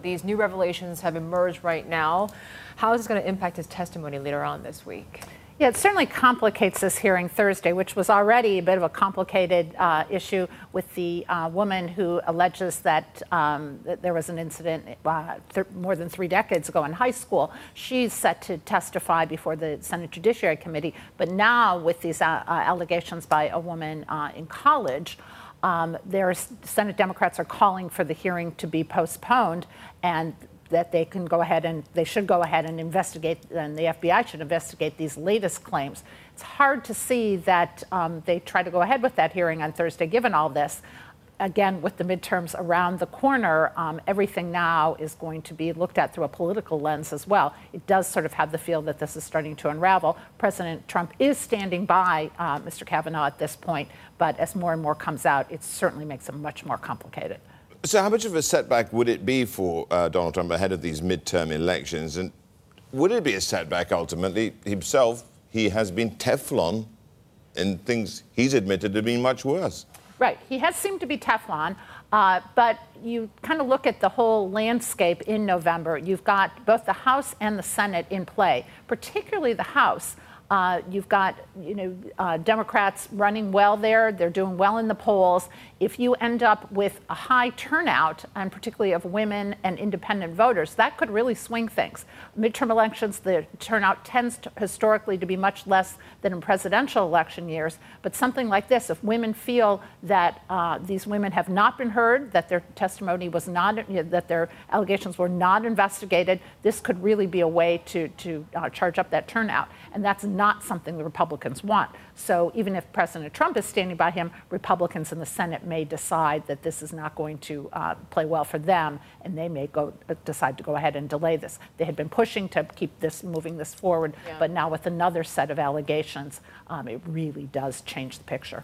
These new revelations have emerged right now. How is this going to impact his testimony later on this week? Yeah, it certainly complicates this hearing Thursday, which was already a bit of a complicated issue with the woman who alleges that there was an incident more than 3 decades ago in high school. She's set to testify before the Senate Judiciary Committee. But now with these allegations by a woman in college, Senate Democrats are calling for the hearing to be postponed, and that they should go ahead and investigate, and the FBI should investigate these latest claims. It's hard to see that they try to go ahead with that hearing on Thursday, given all this. Again, with the midterms around the corner, everything now is going to be looked at through a political lens as well. It does sort of have the feel that this is starting to unravel. President Trump is standing by Mr. Kavanaugh at this point, but as more and more comes out, it certainly makes it much more complicated. So how much of a setback would it be for Donald Trump ahead of these midterm elections? And would it be a setback ultimately? Himself, he has been Teflon in things he's admitted to being much worse. Right. He has seemed to be Teflon, but you kind of look at the whole landscape in November. You've got both the House and the Senate in play, particularly the House. You've got, Democrats running well there. They're doing well in the polls. If you end up with a high turnout, and particularly of women and independent voters, that could really swing things. Midterm elections, the turnout tends historically to be much less than in presidential election years. But something like this, if women feel that these women have not been heard, that their testimony was not, that their allegations were not investigated, this could really be a way to charge up that turnout. And that's not something the Republicans want. So even if President Trump is standing by him, Republicans in the Senate may decide that this is not going to play well for them, and they may decide to go ahead and delay this. They had been pushing to keep moving this forward, but now with another set of allegations, it really does change the picture.